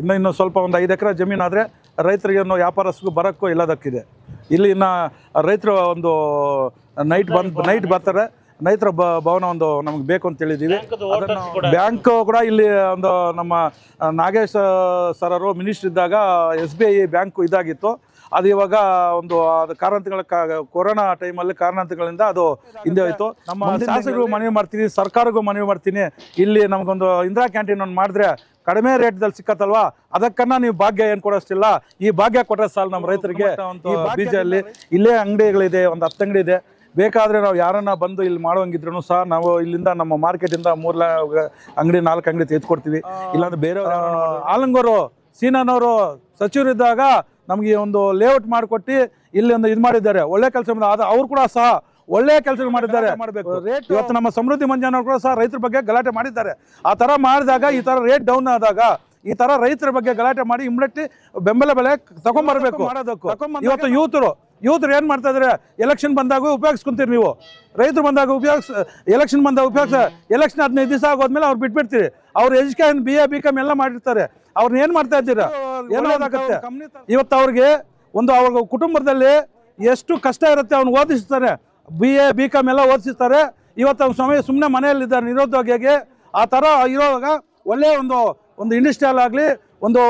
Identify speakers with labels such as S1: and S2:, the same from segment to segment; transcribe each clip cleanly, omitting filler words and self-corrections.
S1: ಇನ್ನು ಸ್ವಲ್ಪ ಒಂದು 5 ಎಕರೆ ಜಮೀನಾದರೆ ರೈತರಿಗೆ ವ್ಯಾಪಾರಸ್ಥರಿಗೂ ಬರೋಕ್ಕೂ ಎಲ್ಲದಕ್ಕಿದೆ. ಇಲ್ಲಿ ಇನ್ನು ರೈತರು ಒಂದು ನೈಟ್ ಬರ್ತಾರೆ. ರೈತರ ಭವನ ಒಂದು ನಮಗೆ ಬೇಕು ಅಂತ ಹೇಳಿದ್ದೀವಿ. ಬ್ಯಾಂಕ್ ಕೂಡ ಇಲ್ಲಿ ಒಂದು ನಮ್ಮ ನಾಗೇಶ್ ಸರರು ಮಿನಿಸ್ಟರ್ ಇದ್ದಾಗ SBI ಬ್ಯಾಂಕು ಇದಾಗಿತ್ತು. ಅದು ಇವಾಗ ಒಂದು ಕಾರಣಗಳ ಕೊರೋನಾ ಟೈಮಲ್ಲಿ ಕಾರಣಗಳಿಂದ ಅದು ಹಿಂದೆ ಹೋಯಿತು. ನಮ್ಮ ಶಾಸಕರಿಗೂ ಮನವಿ ಮಾಡ್ತೀನಿ, ಸರ್ಕಾರಕ್ಕೂ ಮನವಿ ಮಾಡ್ತೀನಿ, ಇಲ್ಲಿ ನಮಗೊಂದು ಇಂದಿರಾ ಕ್ಯಾಂಟೀನ್ ಒಂದು ಮಾಡಿದ್ರೆ ಕಡಿಮೆ ರೇಟ್ದಲ್ಲಿ ಸಿಕ್ಕತ್ತಲ್ವಾ, ಅದಕ್ಕನ್ನ ನೀವು ಭಾಗ್ಯ ಏನು ಕೊಡೋಷ್ಟಿಲ್ಲ. ಈ ಭಾಗ್ಯ ಕೊಟ್ಟರೆ ಸಾಲು ನಮ್ಮ ರೈತರಿಗೆ. ಈ ಬೀಜಲ್ಲಿ ಇಲ್ಲೇ ಅಂಗಡಿಗಳಿದೆ, ಒಂದು 10 ಅಂಗಡಿ ಇದೆ. ಬೇಕಾದರೆ ನಾವು ಯಾರನ್ನ ಬಂದು ಇಲ್ಲಿ ಮಾಡುವಂಗಿದ್ರು ಸಹ ನಾವು ಇಲ್ಲಿಂದ ನಮ್ಮ ಮಾರ್ಕೆಟಿಂದ 3 ಅಂಗಡಿ 4 ಅಂಗಡಿ ತೆಗೆದುಕೊಡ್ತೀವಿ. ಇಲ್ಲಾಂದ್ರೆ ಬೇರೆಯವರು ಆಲಂಗೂರು ಸೀನನವರು ಸಚಿವರಿದ್ದಾಗ ನಮಗೆ ಒಂದು ಲೇಔಟ್ ಮಾಡಿಕೊಟ್ಟು ಇಲ್ಲಿ ಒಂದು ಇದು ಮಾಡಿದ್ದಾರೆ. ಒಳ್ಳೆ ಕೆಲಸ ಅವ್ರು ಕೂಡ ಸಹ ಒಳ್ಳೆ ಕೆಲಸ ಮಾಡಿದ್ದಾರೆ. ಇವತ್ತು ನಮ್ಮ ಸಮೃದ್ಧಿ ಮಂಜನವರು ಕೂಡ ಸಹ ರೈತರ ಬಗ್ಗೆ ಗಲಾಟೆ ಮಾಡಿದ್ದಾರೆ. ಆ ಥರ ಮಾಡಿದಾಗ ಈ ಥರ ರೇಟ್ ಡೌನ್ ಆದಾಗ ಈ ಥರ ರೈತರ ಬಗ್ಗೆ ಗಲಾಟೆ ಮಾಡಿ ಇಮ್ಮಿಡಿಯೇಟ್ಲಿ ಬೆಂಬಲ ಬೆಲೆ ತಗೊಂಬರ್ಬೇಕು ಮಾಡೋದಕ್ಕೂ. ಇವತ್ತು ಯೂತ್ರು ಏನು ಮಾಡ್ತಾ ಇದ್ದಾರೆ, ಎಲೆಕ್ಷನ್ ಬಂದಾಗ ಉಪಯೋಗಿಸ್ಕೊಂತೀರಿ ನೀವು. ರೈತರು ಬಂದಾಗ ಎಲೆಕ್ಷನ್ ಬಂದಾಗ ಎಲೆಕ್ಷನ್ 15 ದಿವಸ ಆಗೋದ್ಮೇಲೆ ಅವ್ರು ಬಿಟ್ಬಿಡ್ತೀರಿ. ಅವ್ರು ಎಜುಕೇಷನ್ BA BCom ಎಲ್ಲ ಮಾಡಿರ್ತಾರೆ. ಅವ್ರನ್ನ ಏನು ಮಾಡ್ತಾ ಇದ್ದೀರಾ, ಏನಾಗುತ್ತೆ. ಇವತ್ತು ಅವ್ರಿಗೆ ಅವ್ರ ಕುಟುಂಬದಲ್ಲಿ ಎಷ್ಟು ಕಷ್ಟ ಇರುತ್ತೆ, ಅವ್ನು ಓದಿಸ್ತಾರೆ. BA BCom ಎಲ್ಲ ಓದಿಸ್ತಾರೆ. ಇವತ್ತು ಅವ್ನ ಸಮಯ ಸುಮ್ಮನೆ ಮನೆಯಲ್ಲಿದ್ದಾರೆ ನಿರುದ್ಯೋಗಿಯಾಗಿ. ಆ ಥರ ಇರೋವಾಗ ಒಳ್ಳೆಯ ಒಂದು ಇಂಡಸ್ಟ್ರಿಯಲ್ ಆಗಲಿ ಒಂದು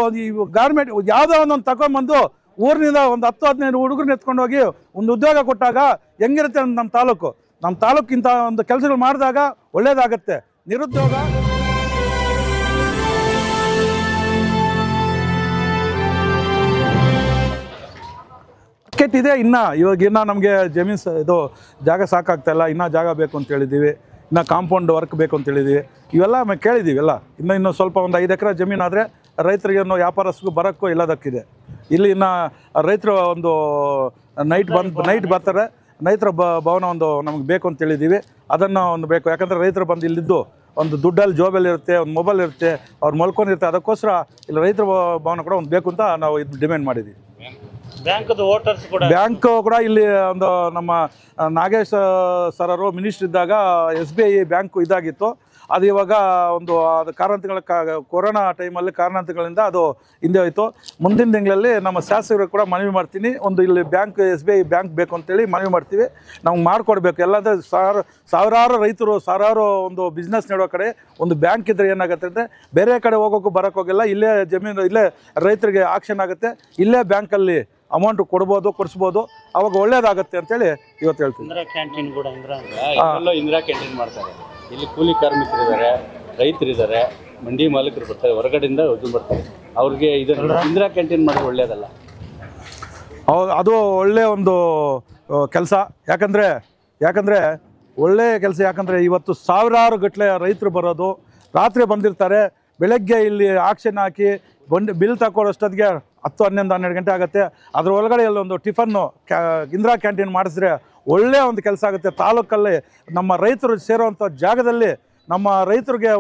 S1: ಗಾರ್ಮೆಂಟ್ ಯಾವುದೋ ಒಂದೊಂದು ತಗೊಂಬಂದು ಊರಿನಿಂದ ಒಂದು 10-15 ಹುಡುಗರನ್ನ ಎತ್ಕೊಂಡು ಹೋಗಿ ಒಂದು ಉದ್ಯೋಗ ಕೊಟ್ಟಾಗ ಹೆಂಗಿರುತ್ತೆ ನಮ್ಮ ತಾಲೂಕು ಇಂಥ ಒಂದು ಕೆಲಸಗಳು ಮಾಡಿದಾಗ ಒಳ್ಳೇದಾಗತ್ತೆ. ನಿರುದ್ಯೋಗ ಮಾರ್ಕೆಟ್ ಇದೆ. ಇವಾಗ ನಮಗೆ ಜಮೀನು ಇದು ಜಾಗ ಸಾಕಾಗ್ತಾ ಇಲ್ಲ, ಇನ್ನೂ ಜಾಗ ಬೇಕು ಅಂತ ಹೇಳಿದ್ದೀವಿ. ಇನ್ನು ಕಾಂಪೌಂಡ್ ವರ್ಕ್ ಬೇಕು ಅಂತ ಹೇಳಿದ್ದೀವಿ. ಇವೆಲ್ಲ ಕೇಳಿದ್ದೀವಿ ಎಲ್ಲ. ಇನ್ನು ಸ್ವಲ್ಪ ಒಂದು 5 ಎಕರೆ ಜಮೀನಾದರೆ ರೈತರಿಗೆ ವ್ಯಾಪಾರಸ್ಥರಿಗೂ ಬರೋಕ್ಕೂ ಎಲ್ಲದಕ್ಕಿದೆ. ಇಲ್ಲಿ ಇನ್ನು ರೈತರು ಒಂದು ನೈಟ್ ಬರ್ತಾರೆ. ರೈತರ ಭವನ ಒಂದು ನಮಗೆ ಬೇಕು ಅಂತ ಹೇಳಿದ್ದೀವಿ. ಅದನ್ನು ಒಂದು ಬೇಕು. ಯಾಕಂದರೆ ರೈತರು ಬಂದು ಇಲ್ಲಿದ್ದು ಒಂದು ದುಡ್ಡಲ್ಲಿ ಜೋಬಲ್ಲಿ ಇರುತ್ತೆ, ಒಂದು ಮೊಬೈಲ್ ಇರುತ್ತೆ, ಅವ್ರು ಮಲ್ಕೊಂಡಿರುತ್ತೆ. ಅದಕ್ಕೋಸ್ಕರ ಇಲ್ಲಿ ರೈತರ ಭವನ ಕೂಡ ಒಂದು ಬೇಕು ಅಂತ ನಾವು ಇದು ಡಿಮ್ಯಾಂಡ್ ಮಾಡಿದ್ದೀವಿ. ಬ್ಯಾಂಕ್ ಕೂಡ ಇಲ್ಲಿ ಒಂದು ನಮ್ಮ ನಾಗೇಶ್ ಸರರು ಮಿನಿಸ್ಟರ್ ಇದ್ದಾಗ SBI ಬ್ಯಾಂಕು ಇದಾಗಿತ್ತು. ಅದು ಇವಾಗ ಒಂದು ಕಾರಣಗಳ ಕೊರೋನಾ ಟೈಮಲ್ಲಿ ಕಾರಣಗಳಿಂದ ಅದು ಹಿಂದೆ ಹೋಯಿತು. ಮುಂದಿನ ತಿಂಗಳಲ್ಲಿ ನಮ್ಮ ಶಾಸಕರಿಗೆ ಕೂಡ ಮನವಿ ಮಾಡ್ತೀನಿ, ಒಂದು ಇಲ್ಲಿ SBI ಬ್ಯಾಂಕ್ ಬೇಕು ಅಂತೇಳಿ ಮನವಿ ಮಾಡ್ತೀವಿ. ನಮ್ಗೆ ಮಾಡಿಕೊಡ್ಬೇಕು. ಎಲ್ಲಂದರೆ ಸಾವಿರಾರು ರೈತರು ಸಾವಿರಾರು ಒಂದು ಬಿಸ್ನೆಸ್ ನಡೆಯೋ ಕಡೆ ಒಂದು ಬ್ಯಾಂಕ್ ಇದ್ದರೆ ಏನಾಗುತ್ತೆ ಅಂದರೆ ಬೇರೆ ಕಡೆ ಹೋಗೋಕ್ಕೂ ಬರೋಕ್ಕೋಗಿಲ್ಲ. ಇಲ್ಲೇ ಜಮೀನು ಇಲ್ಲೇ ರೈತರಿಗೆ ಆಕ್ಷನ್ ಆಗುತ್ತೆ. ಇಲ್ಲೇ ಬ್ಯಾಂಕಲ್ಲಿ ಅಮೌಂಟ್ ಕೊಡಿಸ್ಬೋದು. ಅವಾಗ ಒಳ್ಳೇದಾಗುತ್ತೆ ಅಂತೇಳಿ ಇವತ್ತು ಹೇಳ್ತೀವಿ.
S2: ಇಂದಿರಾ ಕ್ಯಾಂಟೀನ್ ಮಾಡ್ತಾರೆ. ಇಲ್ಲಿ ಕೂಲಿ ಕಾರ್ಮಿಕರಿದ್ದಾರೆ, ರೈತರಿದ್ದಾರೆ, ಮಂಡಿ ಮಾಲೀಕರು ಬರ್ತಾರೆ, ಹೊರಗಡೆಯಿಂದ ಬರ್ತಾರೆ. ಅವ್ರಿಗೆ ಇಂದಿರಾ ಕ್ಯಾಂಟೀನ್ ಮಾಡೋದು ಒಳ್ಳೇದಲ್ಲ.
S1: ಅದು ಒಳ್ಳೆಯ ಒಂದು ಕೆಲಸ. ಯಾಕಂದರೆ ಒಳ್ಳೆಯ ಕೆಲಸ. ಯಾಕಂದರೆ ಇವತ್ತು ಸಾವಿರಾರು ಗಟ್ಟಲೆ ರೈತರು ಬರೋದು, ರಾತ್ರಿ ಬಂದಿರ್ತಾರೆ, ಬೆಳಗ್ಗೆ ಇಲ್ಲಿ ಆಕ್ಷನ್ ಹಾಕಿ ಬಿಲ್ ತಗೊಳ್ಳೋಷ್ಟೊತ್ತಿಗೆ 10-11-12 ಗಂಟೆ ಆಗುತ್ತೆ. ಅದ್ರ ಒಳಗಡೆ ಒಂದು ಟಿಫನ್ನು ಇಂದಿರಾ ಕ್ಯಾಂಟೀನ್ ಮಾಡಿಸಿದ್ರೆ ಒಳ್ಳೆಯ ಒಂದು ಕೆಲಸ ಆಗುತ್ತೆ. ತಾಲೂಕಲ್ಲಿ ನಮ್ಮ ರೈತರು ಸೇರುವಂಥ ಜಾಗದಲ್ಲಿ ನಮ್ಮ ರೈತರಿಗೆ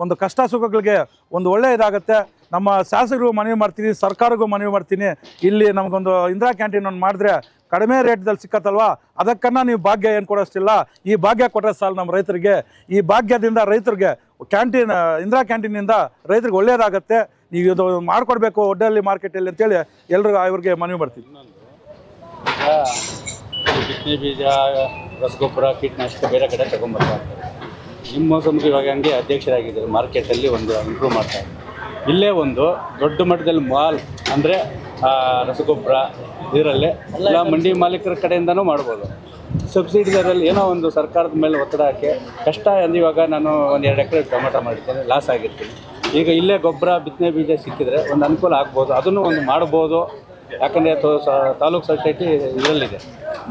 S1: ಒಂದು ಕಷ್ಟ ಸುಖಗಳಿಗೆ ಒಂದು ಒಳ್ಳೆಯ ಇದಾಗುತ್ತೆ. ನಮ್ಮ ಶಾಸಕರಿಗೂ ಮನವಿ ಮಾಡ್ತೀನಿ, ಸರ್ಕಾರಕ್ಕೂ ಮನವಿ ಮಾಡ್ತೀನಿ, ಇಲ್ಲಿ ನಮಗೊಂದು ಇಂದಿರಾ ಕ್ಯಾಂಟೀನ್ ಒಂದು ಮಾಡಿದ್ರೆ ಕಡಿಮೆ ರೇಟ್ದಲ್ಲಿ ಸಿಕ್ಕತ್ತಲ್ವಾ, ಅದಕ್ಕನ್ನ ನೀವು ಭಾಗ್ಯ ಏನು ಕೊಡೋಷ್ಟಿಲ್ಲ. ಈ ಭಾಗ್ಯ ಕೊಟ್ಟರೆ ಸಾಲು ನಮ್ಮ ರೈತರಿಗೆ. ಈ ಭಾಗ್ಯದಿಂದ ರೈತರಿಗೆ ಇಂದಿರಾ ಕ್ಯಾಂಟೀನಿಂದ ರೈತರಿಗೆ ಒಳ್ಳೆಯದಾಗತ್ತೆ. ನೀವು ಇದು ಮಾಡಿಕೊಡ್ಬೇಕು ಒಡ್ಡಲ್ಲಿ ಮಾರ್ಕೆಟಲ್ಲಿ ಅಂತೇಳಿ ಎಲ್ರಿಗೂ ಇವ್ರಿಗೆ ಮನವಿ ಮಾಡ್ತೀವಿ.
S2: ಬಿತ್ತನೆ ಬೀಜ, ರಸಗೊಬ್ಬರ, ಕೀಟನಾಶಕ ಬೇರೆ ಕಡೆ ತಗೊಂಡ್ಬರ್ತಾರೆ. ನಿಮ್ಮ ಇವಾಗ ಹಂಗೆ ಅಧ್ಯಕ್ಷರಾಗಿದ್ದಾರೆ, ಮಾರ್ಕೆಟಲ್ಲಿ ಒಂದು ಇಂಪ್ರೂವ್ ಮಾಡ್ತಾರೆ. ಇಲ್ಲೇ ಒಂದು ದೊಡ್ಡ ಮಟ್ಟದಲ್ಲಿ ಮಾಲ್ ಅಂದರೆ ರಸಗೊಬ್ಬರ ಇದರಲ್ಲೇ ಎಲ್ಲ ಮಂಡಿ ಮಾಲೀಕರ ಕಡೆಯಿಂದನೂ ಮಾಡ್ಬೋದು. ಸಬ್ಸಿಡಿ ದರದಲ್ಲಿ ಏನೋ ಒಂದು ಸರ್ಕಾರದ ಮೇಲೆ ಒತ್ತಡ ಹಾಕಿ ಕಷ್ಟ ಅಂದರೆ ಇವಾಗ ನಾನು 1-2 ಎಕರೆ ಟೊಮೆಟೊ ಮಾಡಿರ್ತೇನೆ, ಲಾಸ್ ಆಗಿರ್ತೀನಿ. ಈಗ ಇಲ್ಲೇ ಗೊಬ್ಬರ ಬಿತ್ತನೆ ಬೀಜ ಸಿಕ್ಕಿದ್ರೆ ಒಂದು ಅನುಕೂಲ ಆಗ್ಬೋದು, ಅದನ್ನು ಒಂದು ಮಾಡ್ಬೋದು. ಯಾಕಂದರೆ ತಾಲೂಕು ಸೊಸೈಟಿ ಇದರಲ್ಲಿದೆ.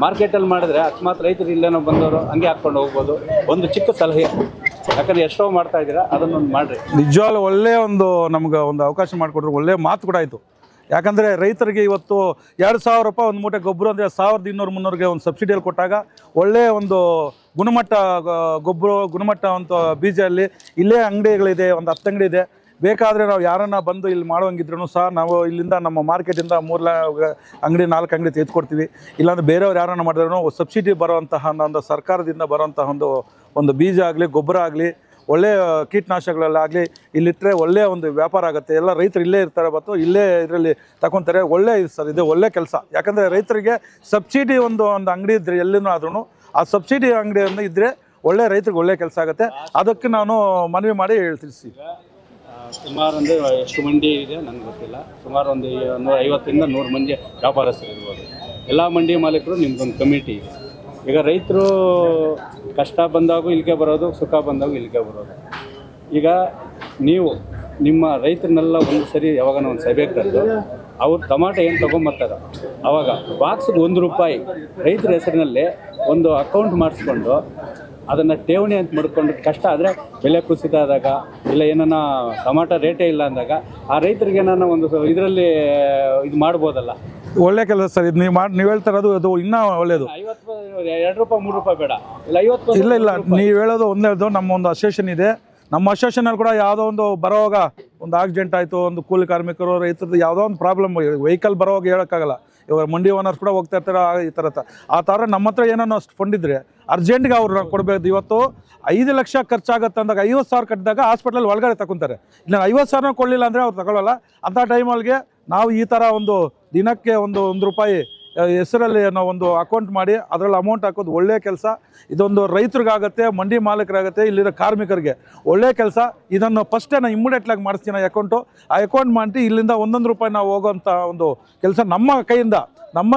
S2: ಮಾರ್ಕೆಟಲ್ಲಿ ಮಾಡಿದ್ರೆ ಅಕಸ್ಮಾತ್ ರೈತರು ಇಲ್ಲೇನೋ ಬಂದವರು ಹಂಗೆ ಹಾಕ್ಕೊಂಡು ಹೋಗ್ಬೋದು. ಒಂದು ಚಿಕ್ಕ ಸಲಹೆ, ಯಾಕಂದರೆ ಎಷ್ಟೋ ಮಾಡ್ತಾ ಇದ್ದೀರಾ, ಅದನ್ನೊಂದು ಮಾಡಿರಿ.
S1: ನಿಜವಾಗ್ಲೂ ಒಳ್ಳೆಯ ನಮ್ಗೆ ಒಂದು ಅವಕಾಶ ಮಾಡಿಕೊಟ್ರು, ಒಳ್ಳೆಯ ಮಾತು ಕೂಡ ಆಯಿತು. ಯಾಕಂದರೆ ರೈತರಿಗೆ ಇವತ್ತು 2,000 ರೂಪಾಯಿ ಒಂದು ಮೂಟೆ ಗೊಬ್ಬರ ಅಂದರೆ 1,200-300ಗೆ ಒಂದು ಸಬ್ಸಿಡಿಯಲ್ಲಿ ಕೊಟ್ಟಾಗ ಒಳ್ಳೆಯ ಒಂದು ಗುಣಮಟ್ಟ ಗೊಬ್ಬರ, ಗುಣಮಟ್ಟ ಅಂತ ಬೀಜಲ್ಲಿ ಇಲ್ಲೇ ಅಂಗಡಿಗಳಿದೆ, ಒಂದು 10 ಅಂಗಡಿ ಇದೆ. ಬೇಕಾದರೆ ನಾವು ಯಾರನ್ನ ಬಂದು ಇಲ್ಲಿ ಮಾಡುವಂಗಿದ್ರು ಸಹ ನಾವು ಇಲ್ಲಿಂದ ನಮ್ಮ ಮಾರ್ಕೆಟಿಂದ 3 ಅಂಗಡಿ 4 ಅಂಗಡಿ ತೆಗೆದುಕೊಡ್ತೀವಿ. ಇಲ್ಲಾಂದರೆ ಬೇರೆಯವ್ರು ಯಾರನ್ನ ಮಾಡಿದ್ರು ಸಬ್ಸಿಡಿ ಬರುವಂತಹ ಒಂದು ಸರ್ಕಾರದಿಂದ ಬರುವಂತಹ ಒಂದು ಬೀಜ ಆಗಲಿ, ಗೊಬ್ಬರ ಆಗಲಿ, ಒಳ್ಳೆ ಕೀಟನಾಶಕಗಳಲ್ಲಾಗಲಿ ಇಲ್ಲಿಟ್ಟರೆ ಒಳ್ಳೆ ಒಂದು ವ್ಯಾಪಾರ ಆಗುತ್ತೆ. ಎಲ್ಲ ರೈತರು ಇಲ್ಲೇ ಇರ್ತಾರೆ, ಮತ್ತು ಇಲ್ಲೇ ಇದರಲ್ಲಿ ತಗೊತಾರೆ. ಒಳ್ಳೆ ಸರ್, ಇದು ಒಳ್ಳೆ ಕೆಲಸ. ಯಾಕಂದರೆ ರೈತರಿಗೆ ಸಬ್ಸಿಡಿ ಒಂದು ಅಂಗಡಿ ಇದ್ದರೆ ಎಲ್ಲಿನೂ ಆದ್ರೂ ಆ ಸಬ್ಸಿಡಿ ಅಂಗಡಿಯನ್ನು ಇದ್ದರೆ ಒಳ್ಳೆ ರೈತರಿಗೆ ಒಳ್ಳೆ ಕೆಲಸ ಆಗುತ್ತೆ. ಅದಕ್ಕೆ ನಾನು ಮನವಿ ಮಾಡಿ ತಿಳಿಸಿ.
S2: ಸುಮಾರು ಅಂದರೆ ಎಷ್ಟು ಮಂಡಿ ಇದೆ ನನಗೆ ಗೊತ್ತಿಲ್ಲ. ಸುಮಾರು ಒಂದು 150ರಿಂದ 100 ಮಂದಿ ವ್ಯಾಪಾರಸ್ಥರು ಇರ್ಬೋದು. ಎಲ್ಲ ಮಂಡಿ ಮಾಲೀಕರು ನಿಮ್ದೊಂದು ಕಮಿಟಿ ಇದೆ. ಈಗ ರೈತರು ಕಷ್ಟ ಬಂದಾಗೂ ಇಲ್ಲಿಗೆ ಬರೋದು, ಸುಖ ಬಂದಾಗೂ ಇಲ್ಲಿಗೆ ಬರೋದು. ಈಗ ನೀವು ನಿಮ್ಮ ರೈತರನ್ನೆಲ್ಲ ಒಂದು ಸರಿ ಯಾವಾಗನ ಒಂದು ಸಭೆ ಕರೆದು ಅವ್ರು ಟೊಮಾಟೊ ಏನು ತೊಗೊಂಬರ್ತಾರೆ ಆವಾಗ ಬಾಕ್ಸ್ಗೆ ₹1 ರೈತರ ಹೆಸರಿನಲ್ಲಿ ಒಂದು ಅಕೌಂಟ್ ಮಾಡಿಸ್ಕೊಂಡು ಅದನ್ನು ಠೇವಣಿ ಅಂತ ಮಾಡ್ಕೊಂಡು, ಕಷ್ಟ ಆದರೆ ಬೆಲೆ ಕುಸಿತ ಆದಾಗ ಇಲ್ಲ ಏನನ್ನ ಟೊಮಾಟೊ ರೇಟೇ ಇಲ್ಲ ಅಂದಾಗ ಆ ರೈತರಿಗೆ ಏನಾನ ಒಂದು ಇದರಲ್ಲಿ ಇದು ಮಾಡ್ಬೋದಲ್ಲ.
S1: ಒಳ್ಳೆ ಕೆಲಸ ಸರ್. ಇದು ನೀವು ಹೇಳ್ತಾ ಇರೋದು ಅದು ಇನ್ನೂ ಒಳ್ಳೆಯದು.
S2: ₹2 ₹3 ಬೇಡ, ಇಲ್ಲ 50.
S1: ಇಲ್ಲ ನೀವು ಹೇಳೋದು ಒಂದೇದು. ನಮ್ಮ ಒಂದು ಅಸೋಸಿಯೇಷನ್ ಇದೆ. ನಮ್ಮ ಅಸೋಸಿಯೇಷನಲ್ಲಿ ಕೂಡ ಯಾವುದೋ ಒಂದು ಬರೋವಾಗ ಒಂದು ಆಕ್ಸಿಡೆಂಟ್ ಆಯಿತು, ಒಂದು ಕೂಲಿ ಕಾರ್ಮಿಕರು ರೈತರದ್ದು ಯಾವುದೋ ಒಂದು ಪ್ರಾಬ್ಲಮ್, ವೆಹಿಕಲ್ ಬರೋವಾಗ ಹೇಳೋಕ್ಕಾಗಲ್ಲ. ಇವಾಗ ಮಂಡಿ ಓನರ್ಸ್ ಕೂಡ ಹೋಗ್ತಾ ಇರ್ತಾರೆ ಈ ಥರ. ಆ ಥರ ನಮ್ಮ ಹತ್ರ ಏನೋ ಅಷ್ಟು ಫಂಡ್ ಇದ್ದರೆ ಅರ್ಜೆಂಟ್ಗೆ ಅವ್ರನ್ನ ಕೊಡಬೇಕು. ಇವತ್ತು 5 ಲಕ್ಷ ಖರ್ಚಾಗುತ್ತೆ ಅಂದಾಗ 50,000 ಕಟ್ಟಿದಾಗ ಹಾಸ್ಪಿಟಲ್ ಒಳಗಡೆ ತಗೊತಾರೆ. ಇಲ್ಲ 50,000 ಕೊಡಲಿಲ್ಲ ಅಂದರೆ ಅವ್ರು ತಗೊಳ್ಳಲ್ಲ. ಅಂಥ ಟೈಮಲ್ಲಿಗೆ ನಾವು ಈ ಥರ ಒಂದು ದಿನಕ್ಕೆ ₹1 ಹೆಸರಲ್ಲಿ ನಾವು ಒಂದು ಅಕೌಂಟ್ ಮಾಡಿ ಅದರಲ್ಲಿ ಅಮೌಂಟ್ ಹಾಕೋದು ಒಳ್ಳೆಯ ಕೆಲಸ. ಇದೊಂದು ರೈತರಿಗಾಗುತ್ತೆ, ಮಂಡಿ ಮಾಲೀಕರಾಗುತ್ತೆ, ಇಲ್ಲಿರೋ ಕಾರ್ಮಿಕರಿಗೆ ಒಳ್ಳೆಯ ಕೆಲಸ. ಇದನ್ನು ಫಸ್ಟೇ ನಾನು ಇಮ್ಮಿಡಿಯೇಟ್ಲಾಗಿ ಮಾಡಿಸ್ತೀನಿ ಅಕೌಂಟು. ಆ ಅಕೌಂಟ್ ಮಾಡಿ ಇಲ್ಲಿಂದ ₹1 ನಾವು ಹೋಗೋಂಥ ಒಂದು ಕೆಲಸ ನಮ್ಮ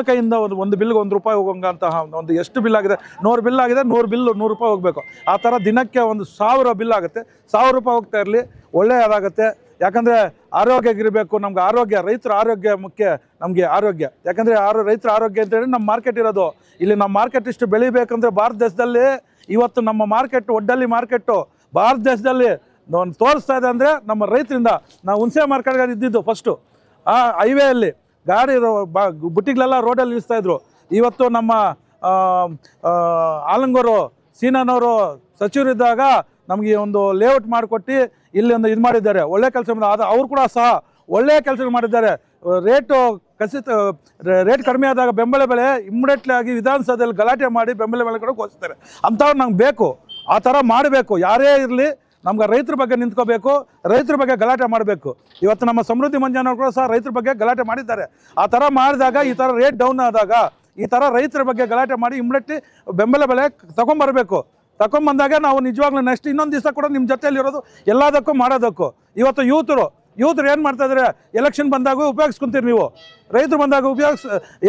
S1: ಕೈಯಿಂದ ಒಂದು ಬಿಲ್ಗೆ ₹1 ಹೋಗೋಂತಹ ಒಂದು ಎಷ್ಟು ಬಿಲ್ ಆಗಿದೆ, 100 ಬಿಲ್ ಆಗಿದೆ, 100 ಬಿಲ್ ₹100 ಹೋಗಬೇಕು. ಆ ಥರ ದಿನಕ್ಕೆ ಒಂದು 1000 ಬಿಲ್ ಆಗುತ್ತೆ. ₹1000 ಹೋಗ್ತಾ ಇರಲಿ, ಒಳ್ಳೆಯದಾಗುತ್ತೆ. ಯಾಕಂದರೆ ಆರೋಗ್ಯಗಿರಬೇಕು. ನಮ್ಗೆ ಆರೋಗ್ಯ, ರೈತರ ಆರೋಗ್ಯ ಮುಖ್ಯ. ನಮಗೆ ಆರೋಗ್ಯ, ಯಾಕಂದರೆ ರೈತರ ಆರೋಗ್ಯ ಅಂತೇಳಿ ನಮ್ಮ ಮಾರ್ಕೆಟ್ ಇರೋದು. ಇಲ್ಲಿ ನಮ್ಮ ಮಾರ್ಕೆಟ್ ಇಷ್ಟು ಬೆಳಿಬೇಕಂದ್ರೆ ಭಾರತ ದೇಶದಲ್ಲಿ ಇವತ್ತು ನಮ್ಮ ಮಾರ್ಕೆಟ್ ಒಡ್ಡಲ್ಲಿ ಮಾರ್ಕೆಟು ಭಾರತ ದೇಶದಲ್ಲಿ ತೋರಿಸ್ತಾ ಇದೆ ಅಂದರೆ ನಮ್ಮ ರೈತರಿಂದ. ನಾವು ಹುಣಸೆ ಮಾರ್ಕೆಟ್ಗೆ ಇದ್ದಿದ್ದು ಫಸ್ಟು ಆ ಹೈವೇಯಲ್ಲಿ ಗಾಡಿ ಬುಟ್ಟಿಗಳೆಲ್ಲ ರೋಡಲ್ಲಿ ನಿಲ್ಲಿಸ್ತಾಯಿದ್ರು. ಇವತ್ತು ನಮ್ಮ ಆಲಂಗೂರು ಸೀನನವರು ಸಚಿವರಿದ್ದಾಗ ನಮಗೆ ಒಂದು ಲೇಔಟ್ ಮಾಡಿಕೊಟ್ಟು ಇಲ್ಲಿ ಒಂದು ಇದು ಮಾಡಿದ್ದಾರೆ. ಒಳ್ಳೆ ಕೆಲಸ ಅದು ಅವರು ಕೂಡ ಸಹ ಒಳ್ಳೆಯ ಕೆಲಸ ಮಾಡಿದ್ದಾರೆ. ರೇಟ್ ಕಡಿಮೆ ಆದಾಗ ಬೆಂಬಲ ಬೆಲೆ ಇಮ್ಮಿಡಿಯೇಟ್ಲಿ ಆಗಿ ವಿಧಾನಸಭೆಯಲ್ಲಿ ಗಲಾಟೆ ಮಾಡಿ ಬೆಂಬಲ ಬೆಲೆ ಕೂಡ ಘೋಷಿಸ್ತಾರೆ. ಅಂಥವ್ರು ನಮ್ಗೆ ಬೇಕು. ಆ ಥರ ಮಾಡಬೇಕು. ಯಾರೇ ಇರಲಿ ನಮ್ಗೆ ರೈತರ ಬಗ್ಗೆ ನಿಂತ್ಕೋಬೇಕು, ರೈತರ ಬಗ್ಗೆ ಗಲಾಟೆ ಮಾಡಬೇಕು. ಇವತ್ತು ನಮ್ಮ ಸಮೃದ್ಧಿ ಮಂಜನವರು ಕೂಡ ಸಹ ರೈತರ ಬಗ್ಗೆ ಗಲಾಟೆ ಮಾಡಿದ್ದಾರೆ. ಆ ಥರ ಮಾಡಿದಾಗ ಈ ಥರ ರೇಟ್ ಡೌನ್ ಆದಾಗ ಈ ಥರ ರೈತರ ಬಗ್ಗೆ ಗಲಾಟೆ ಮಾಡಿ ಇಮ್ಮಿಡಿಯೇಟ್ಲಿ ಬೆಂಬಲ ಬೆಲೆ ತಗೊಂಬರಬೇಕು. ತಗೊಂಬಂದಾಗ ನಾವು ನಿಜವಾಗ್ಲೂ ನೆಕ್ಸ್ಟ್ ಇನ್ನೊಂದು ದಿವಸ ಕೂಡ ನಿಮ್ಮ ಜೊತೆಯಲ್ಲಿ ಇರೋದು ಎಲ್ಲದಕ್ಕೂ ಮಾಡೋದಕ್ಕೂ. ಇವತ್ತು ಯೂತರು ಏನು ಮಾಡ್ತಾಯಿದ್ದಾರೆ, ಎಲೆಕ್ಷನ್ ಬಂದಾಗ ಉಪಯೋಗಿಸ್ಕೊಂತೀರಿ ನೀವು. ರೈತರು ಬಂದಾಗ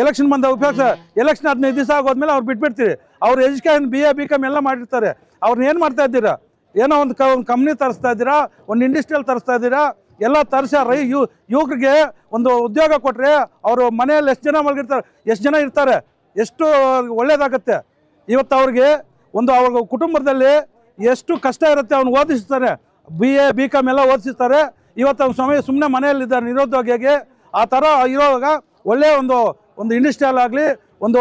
S1: ಎಲೆಕ್ಷನ್ ಬಂದಾಗ ಎಲೆಕ್ಷನ್ 15 ದಿವಸ ಆಗೋದ್ಮೇಲೆ ಅವ್ರು ಬಿಟ್ಬಿಡ್ತೀರಿ. ಅವ್ರು ಎಜುಕೇಷನ್ BA BCom ಎಲ್ಲ ಮಾಡಿರ್ತಾರೆ. ಅವ್ರನ್ನ ಏನು ಮಾಡ್ತಾ ಇದ್ದೀರಾ? ಏನೋ ಒಂದು ಕಂಪ್ನಿ ತರಿಸ್ತಾ ಇದ್ದೀರಾ, ಒಂದು ಇಂಡಸ್ಟ್ರಿಯಲ್ ತರಿಸ್ತಾ ಇದ್ದೀರಾ. ಎಲ್ಲ ತರಿಸಿ ಯುವಕರಿಗೆ ಒಂದು ಉದ್ಯೋಗ ಕೊಟ್ಟರೆ ಅವರು ಮನೆಯಲ್ಲಿ ಎಷ್ಟು ಜನ ಮಲಗಿರ್ತಾರೆ, ಎಷ್ಟು ಜನ ಇರ್ತಾರೆ, ಎಷ್ಟು ಒಳ್ಳೇದಾಗುತ್ತೆ. ಇವತ್ತು ಅವ್ರಿಗೆ ಅವ್ರ ಕುಟುಂಬದಲ್ಲಿ ಎಷ್ಟು ಕಷ್ಟ ಇರುತ್ತೆ, ಅವ್ನು ಓದಿಸ್ತಾರೆ. BA BCom ಎಲ್ಲ ಓದಿಸ್ತಾರೆ. ಇವತ್ತು ಅವ್ನ ಸುಮ್ಮನೆ ಮನೆಯಲ್ಲಿದ್ದಾರೆ ನಿರುದ್ಯೋಗಿಯಾಗಿ. ಆ ಥರ ಇರೋವಾಗ ಒಳ್ಳೆಯ ಒಂದು ಇಂಡಸ್ಟ್ರಿಯಲ್ ಆಗಲಿ, ಒಂದು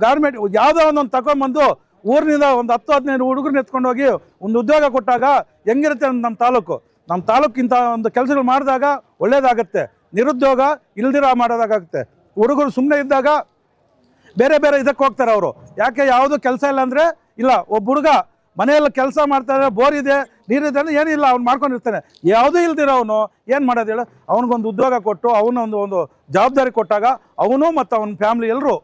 S1: ಗಾರ್ಮೆಂಟ್ ಯಾವುದೋ ಒಂದೊಂದು ತಗೊಂಬಂದು ಊರಿನಿಂದ ಒಂದು 10-15 ಹುಡುಗರನ್ನ ಎತ್ಕೊಂಡು ಹೋಗಿ ಒಂದು ಉದ್ಯೋಗ ಕೊಟ್ಟಾಗ ಹೆಂಗಿರುತ್ತೆ ನಮ್ಮ ತಾಲೂಕು ಇಂಥ ಒಂದು ಕೆಲಸಗಳು ಮಾಡಿದಾಗ ಒಳ್ಳೇದಾಗತ್ತೆ. ನಿರುದ್ಯೋಗ ಇಲ್ದಿರ ಮಾಡೋದಾಗುತ್ತೆ. ಹುಡುಗರು ಸುಮ್ಮನೆ ಇದ್ದಾಗ ಬೇರೆ ಇದಕ್ಕೆ ಹೋಗ್ತಾರೆ ಅವರು. ಯಾಕೆ ಯಾವುದು ಕೆಲಸ ಇಲ್ಲ ಅಂದರೆ, ಇಲ್ಲ ಒಬ್ಬ ಹುಡುಗ ಮನೆಯಲ್ಲಿ ಕೆಲಸ ಮಾಡ್ತಾರೆ, ಬೋರ್ ಇದೆ, ನೀರಿದೆ ಅಂದರೆ ಏನಿಲ್ಲ, ಅವ್ನು ಮಾಡ್ಕೊಂಡಿರ್ತಾನೆ. ಯಾವುದೂ ಇಲ್ದಿರ ಅವನು ಏನು ಮಾಡೋದು ಹೇಳು? ಅವನಿಗೊಂದು ಉದ್ಯೋಗ ಕೊಟ್ಟು ಅವನೊಂದು ಜವಾಬ್ದಾರಿ ಕೊಟ್ಟಾಗ ಅವನು ಮತ್ತು ಅವನ ಫ್ಯಾಮ್ಲಿ ಎಲ್ಲರೂ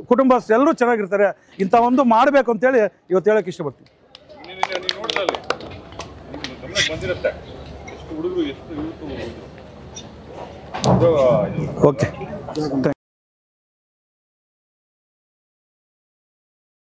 S1: ಕುಟುಂಬಸ್ಥರು ಎಲ್ಲರೂ ಚೆನ್ನಾಗಿರ್ತಾರೆ. ಇಂಥ ಒಂದು ಮಾಡಬೇಕು ಅಂತೇಳಿ ಇವತ್ತು ಹೇಳೋಕ್ಕೆ ಇಷ್ಟಪಡ್ತೀನಿ. ಓಕೆ.